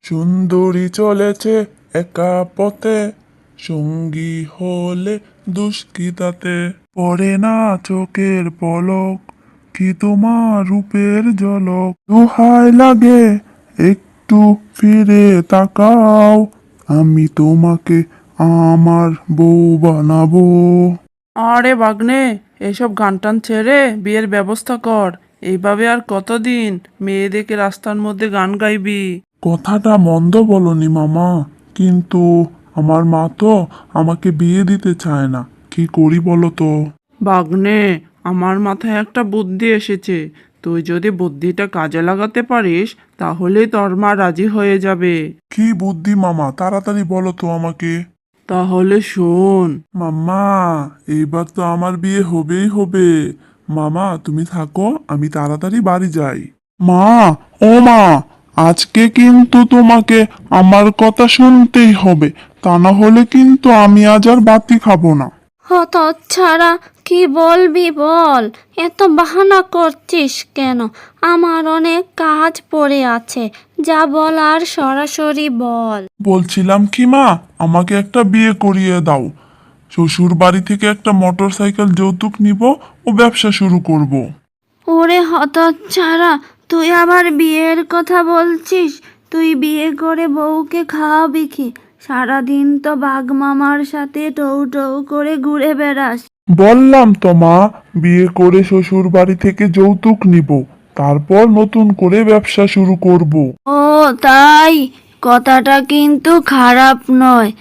সুন্দরী চলেছে একা পথে, সঙ্গী হলে দুষ্কৃতাতে পড়ে না চোখের পলক, কি তোমার রূপের ঝলক। দোহাই লাগে একটু ফিরে তাকাও, আমি তোমাকে আমার বউ বানাবো। আরে বাগনে, এসব গান টান ছেড়ে বিয়ের ব্যবস্থা কর। এইভাবে আর কতদিন মেয়েদেরকে রাস্তার মধ্যে গান গাইবি? কথাটা মন্দ বলনি মামা, কিন্তু আমার মা তো আমাকে বিয়ে দিতে চায় না। কি করি বলো তো? বাগনে, আমার মাথায় একটা বুদ্ধি এসেছে। তুই যদি বুদ্ধিটা কাজে লাগাতে পারিস, তাহলেই তোর মা রাজি হয়ে যাবে। কি বুদ্ধি মামা, তাড়াতাড়ি বলো তো আমাকে। তাহলে শোন। মাম্মা, এইবার তো আমার বিয়ে হবেই হবে। মামা তুমি থাকো, আমি তাড়াতাড়ি বাড়ি যাই। মা, ও মা, আজকে কিন্তু তোমাকে আমার কথা শুনতেই হবে, তা না হলে কিন্তু আমি আজ আর বাতি খাবো না। হতচ্ছাড়া, কি বলবি বল, এত বাহানা করছিস কেন? আমার অনেক কাজ পড়ে আছে, যা বলার সরাসরি বল। বলছিলাম কি মা, আমাকে একটা বিয়ে করিয়ে দাও। শ্বশুর বাড়ি থেকে একটা মোটর সাইকেল যৌতুক নিব ও ব্যবসা শুরু করব। ওরে হতচ্ছাড়া, তুই আবার বিয়ের কথা বলছিস? তুই বিয়ে করে বউকে খাওয়াবি কি? সারাদিন তো বাঘ মামার সাথে টৌ টৌ করে ঘুরে বেড়াস। বললাম তো মা, বিয়ে করে শ্বশুর বাড়ি থেকে যৌতুক নিব, তারপর নতুন করে ব্যবসা শুরু করব। ও তাই, কথাটা কিন্তু খারাপ নয়।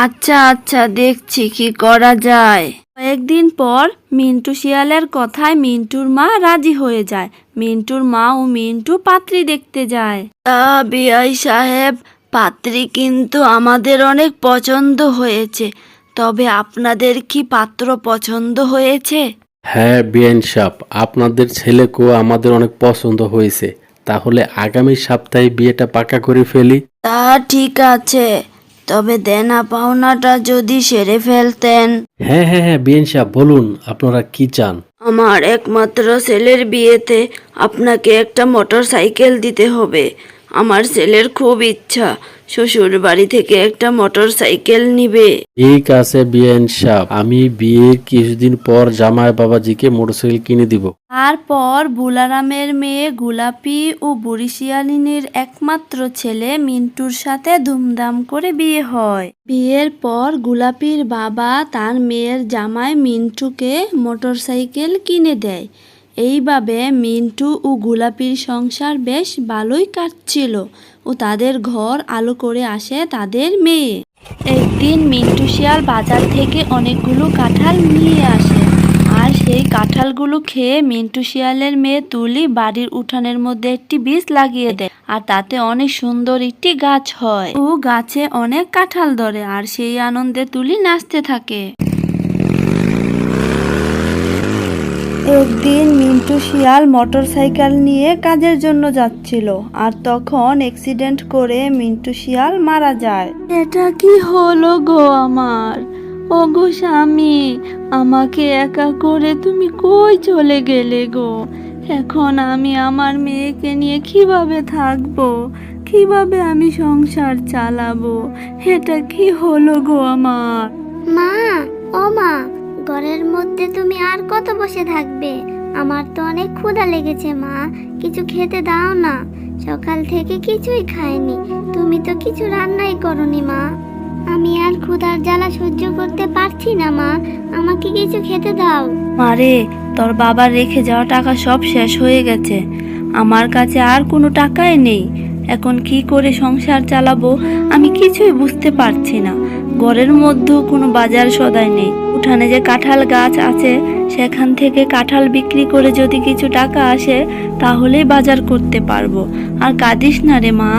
আচ্ছা আচ্ছা, দেখছি কি করা যায়। কয়েকদিন পর মিন্টু শিয়ালের কথায় মিন্টুর মা রাজি হয়ে যায়। মিন্টুর মা ও মিন্টু পাত্রী দেখতে যায়। তা বিআই সাহেব, পাত্রী কিন্তু আমাদের অনেক পছন্দ হয়েছে, তবে আপনাদের কি পাত্র পছন্দ হয়েছে? হ্যাঁ বিআইন সাহেব, আপনাদের ছেলেকেও আমাদের অনেক পছন্দ হয়েছে। তাহলে আগামী সপ্তাহে বিয়েটা পাকা করে ফেলি। তা ঠিক আছে, তবে দেনা পাওনাটা যদি সেরে ফেলতেন। হ্যাঁ হ্যাঁ হ্যাঁ বিআইন সাহেব, বলুন আপনারা কি চান। আমার একমাত্র ছেলের বিয়েতে আপনাকে একটা মোটর সাইকেল দিতে হবে। আমার ছেলের খুব ইচ্ছা শ্বশুর বাড়ি থেকে একটা মোটর সাইকেল নিবে। ঠিক আছে বিআইন সাহেব, আমি বিয়ের কিছুদিন পর জামাই বাবাজিকে মোটরসাইকেল কিনে দিব। তারপর বুলারামের মেয়ে গোলাপি ও বুড়ি শিয়ালিনীর একমাত্র ছেলে মিন্টুর সাথে ধুমধাম করে বিয়ে হয়। বিয়ের পর গোলাপির বাবা তার মেয়ের জামাই মিন্টুকে মোটরসাইকেল কিনে দেয়। এইভাবে মিন্টু ও গোলাপির সংসার বেশ ভালোই কাটছিল ও তাদের ঘর আলো করে আসে তাদের মেয়ে। একদিন মিন্টু শিয়াল বাজার থেকে অনেকগুলো কাঁঠাল নিয়ে আসে, আর সেই কাঁঠালগুলো খেয়ে মিন্টু শিয়ালের মেয়ে তুলি বাড়ির উঠানের মধ্যে একটি বীজ লাগিয়ে দেয়, আর তাতে অনেক সুন্দর একটি গাছ হয় ও গাছে অনেক কাঁঠাল ধরে, আর সেই আনন্দে তুলি নাচতে থাকে। একদিন মিন্টু শিয়াল মোটর সাইকেল নিয়ে কাজের জন্য যাচ্ছিল, আর তখন অ্যাক্সিডেন্ট করে মিন্টু শিয়াল মারা যায়। এটা কি হলো গো আমার? ও গো স্বামী, আমাকে একা করে তুমি কই চলে গেলে গো? এখন আমি আমার মেয়েকে নিয়ে কিভাবে থাকবো? কিভাবে আমি সংসার চালাবো? এটা কি হলো গো আমার? মা, ও মা, ঘরের মধ্যে তুমি আর কত বসে থাকবে? আমার তো অনেক ক্ষুধা লেগেছে মা, কিছু খেতে দাও না। সকাল থেকে কিছুই খাইনি, তুমি তো কিছু রান্নাই করনি মা। আমি আর ক্ষুধার জ্বালা সহ্য করতে পারছি না মা, আমাকে কিছু খেতে দাও। মারে, তোর বাবার রেখে যাওয়া টাকা সব শেষ হয়ে গেছে, আমার কাছে আর কোনো টাকাই নেই। এখন কি করে সংসার চালাবো আমি কিছুই বুঝতে পারছি না। ঘরের মধ্যেও কোনো বাজার সদাই নেই। উঠানে যে কাঁঠাল গাছ আছে, সেখান থেকে কাঁঠাল বিক্রি করে যদি কিছু টাকা আসে তাহলেই বাজার করতে পারবো। আর কাঁদিস না রে মা,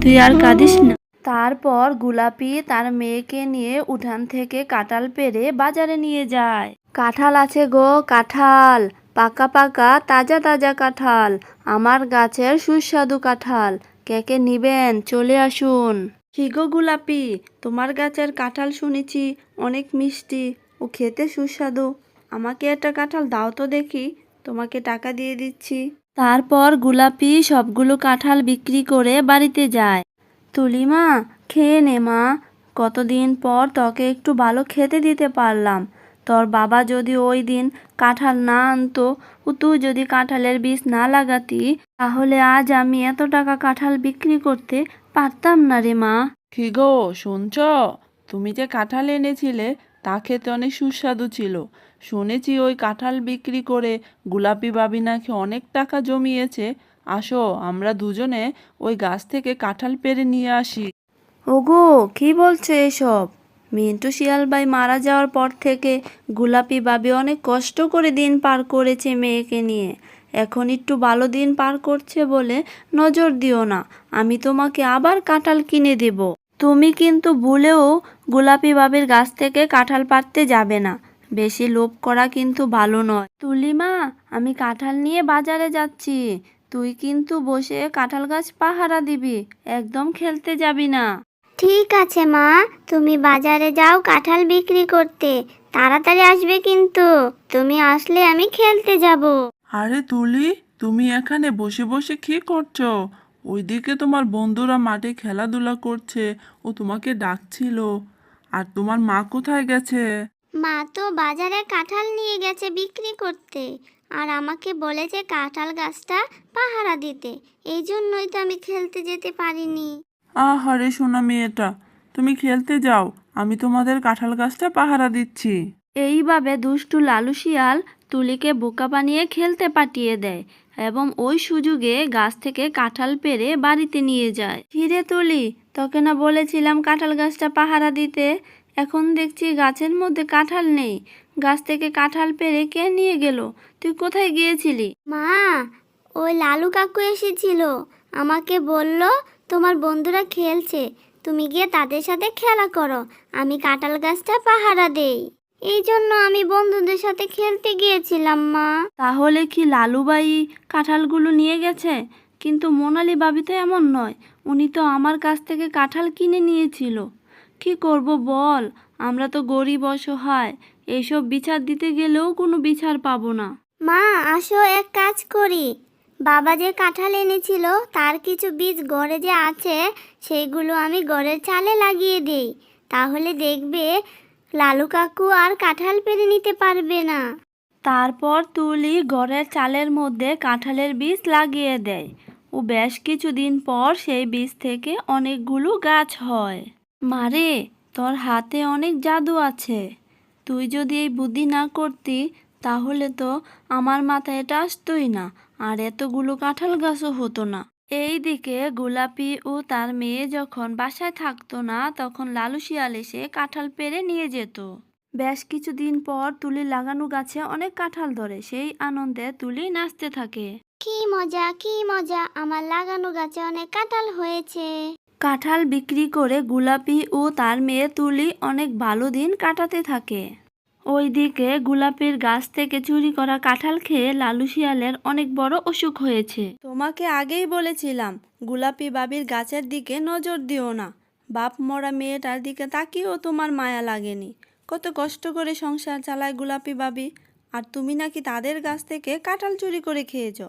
তুই আর কাঁদিস না। তারপর গোলাপি তার মেয়েকে নিয়ে উঠান থেকে কাঁঠাল পেড়ে বাজারে নিয়ে যায়। কাঁঠাল আছে গো, কাঁঠাল, পাকা পাকা তাজা তাজা কাঁঠাল, আমার গাছের সুস্বাদু কাঁঠাল, কে কে নিবেন চলে আসুন। কি গো গোলাপি, তোমার গাছের কাঁঠাল শুনেছি অনেক মিষ্টি ও খেতে সুস্বাদু, আমাকে একটা কাঁঠাল দাও তো দেখি, তোমাকে টাকা দিয়ে দিচ্ছি। তারপর গোলাপি সবগুলো কাঁঠাল বিক্রি করে বাড়িতে যায়। তুলিমা, খেয়ে নে মা। কতদিন পর তোকে একটু ভালো খেতে দিতে পারলাম। তোর বাবা যদি ওই দিন কাঁঠাল না আনতো, ও তুই যদি কাঁঠালের বীজ না লাগাতি, তাহলে আজ আমি এত টাকা কাঁঠাল বিক্রি করতে পারতাম না রে মা। কি গো, শুনছ? তুমি যে কাঁঠাল এনেছিলে তা খেতে অনেক সুস্বাদু ছিল। শুনেছি ওই কাঁঠাল বিক্রি করে গোলাপি বাবি নাকি অনেক টাকা জমিয়েছে। আসো, আমরা দুজনে ওই গাছ থেকে কাঁঠাল পেড়ে নিয়ে আসি। ওগো, কি বলছো এসব? মিন্টু শিয়াল ভাই মারা যাওয়ার পর থেকে গোলাপি বাবি অনেক কষ্ট করে দিন পার করেছে মেয়েকে নিয়ে। এখন একটু ভালো দিন পার করছে বলে নজর দিও না। আমি তোমাকে আবার কাঁঠাল কিনে দেব। তুমি কিন্তু ভুলেও গোলাপি বাবির গাছ থেকে কাঁঠাল পাড়তে যাবে না। বেশি লোভ করা কিন্তু ভালো নয়। তুলিমা, আমি কাঁঠাল নিয়ে বাজারে যাচ্ছি। তুই কিন্তু বসে কাঁঠাল গাছ পাহারা দিবি, একদম খেলতে যাবি না। ঠিক আছে মা, তুমি বাজারে যাও কাঁঠাল বিক্রি করতে, তাড়াতাড়ি আসবে কিন্তু। তুমি আসলে আমি খেলতে যাব। আরে তুলি, তুমি এখানে বসে বসে কি করছো? ওইদিকে তোমার বন্ধুরা মাঠে খেলাধুলা করছে, ও তোমাকে ডাকছিল। আর তোমার মা কোথায় গেছে? মা তো বাজারে কাঁঠাল নিয়ে গেছে বিক্রি করতে, আর আমাকে বলেছে কাঁঠাল গাছটা পাহারা দিতে। এই জন্যই তো আমি খেলতে যেতে পারিনি। আহারে সোনা মেয়েটা, তুমি খেলতে যাও, আমি তোমাদের কাঁঠাল গাছটা পাহারা দিচ্ছি। এইভাবে দুষ্টু লালু শিয়াল তুলিকে বোকা বানিয়ে খেলতে পাঠিয়ে দেয় এবং ওই সুযোগে গাছ থেকে কাঁঠাল পেড়ে বাড়িতে নিয়ে যায়। হিরে তুলি, তোকে না বলেছিলাম কাঁঠাল গাছটা পাহারা দিতে? এখন দেখছি গাছের মধ্যে কাঁঠাল নেই। গাছ থেকে কাঁঠাল পেড়ে কে নিয়ে গেল? তুই কোথায় গিয়েছিলি? মা, ওই লালু কাকু এসেছিল, আমাকে বলল তোমার বন্ধুরা খেলছে, তুমি গিয়ে তাদের সাথে খেলা করো, আমি কাঁঠাল গাছটা পাহারা দেই। এই জন্য আমি বন্ধুদের সাথে খেলতে গিয়েছিলাম মা। তাহলে কি লালুবাই কাঁঠালগুলো নিয়ে গেছে? কিন্তু মোনালি ভাবি তো এমন নয়, উনি তো আমার কাছ থেকে কাঁঠাল কিনে নিয়েছিল। কি করব বল, আমরা তো গরিব অসহায়, এইসব বিচার দিতে গেলেও কোনো বিচার পাবো না। মা, আসো এক কাজ করি, বাবা যে কাঁঠাল এনেছিল তার কিছু বীজ ঘরে যে আছে সেগুলো আমি ঘরের চালে লাগিয়ে দেই, তাহলে দেখবে লালু কাকু আর কাঁঠাল পেড়ে নিতে পারবে না। তারপর তুলি ঘরের চালের মধ্যে কাঁঠালের বীজ লাগিয়ে দেয় ও বেশ কিছুদিন পর সেই বীজ থেকে অনেকগুলো গাছ হয়। মারে, তোর হাতে অনেক জাদু আছে। তুই যদি এই বুদ্ধি না করতি তাহলে তো আমার মাথায় এটা আসতোই না, আর এতগুলো কাঁঠাল গাছও হতো না। এইদিকে গোলাপি ও তার মেয়ে যখন বাসায় থাকতো না, তখন লালু শিয়াল এসে কাঁঠাল পেড়ে নিয়ে যেত। বেশ কিছুদিন পর তুলির লাগানো গাছে অনেক কাঁঠাল ধরে, সেই আনন্দে তুলি নাচতে থাকে। কি মজা, কি মজা, আমার লাগানো গাছে অনেক কাঁঠাল হয়েছে। কাঁঠাল বিক্রি করে গোলাপি ও তার মেয়ে তুলি অনেক ভালো দিন কাটাতে থাকে। ওইদিকে গোলাপির গাছ থেকে চুরি করা কাঁঠাল খেয়ে লালু শিয়ালের অনেক বড় অসুখ হয়েছে। তোমাকে আগেই বলেছিলাম গোলাপি বাবির গাছের দিকে নজর দিও না। বাপ মরা মেয়েটার দিকে তাকিয়েও তোমার মায়া লাগেনি। কত কষ্ট করে সংসার চালায় গোলাপি বাবি, আর তুমি নাকি তাদের গাছ থেকে কাঁঠাল চুরি করে খেয়েছ।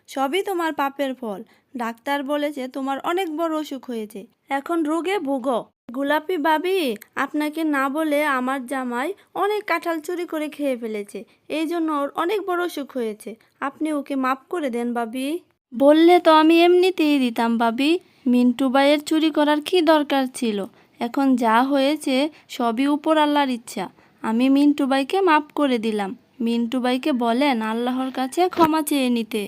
সবই তোমার পাপের ফল। ডাক্তার বলেছে তোমার অনেক বড় অসুখ হয়েছে, এখন রোগে ভোগো। গোলাপি বাবি, আপনাকে না বলে আমার জামাই অনেক কাঁঠাল চুরি করে খেয়ে ফেলেছে, এই জন্য ওর অনেক বড় অসুখ হয়েছে। আপনি ওকে মাফ করে দেন বাবি। বললে তো আমি এমনিতেই দিতাম বাবি, মিন্টু ভাইয়ের চুরি করার কি দরকার ছিল? এখন যা হয়েছে সবই উপর আল্লাহর ইচ্ছা। আমি মিন্টু ভাইকে মাফ করে দিলাম। মিন্টু ভাইকে বলেন আল্লাহর কাছে ক্ষমা চেয়ে নিতে।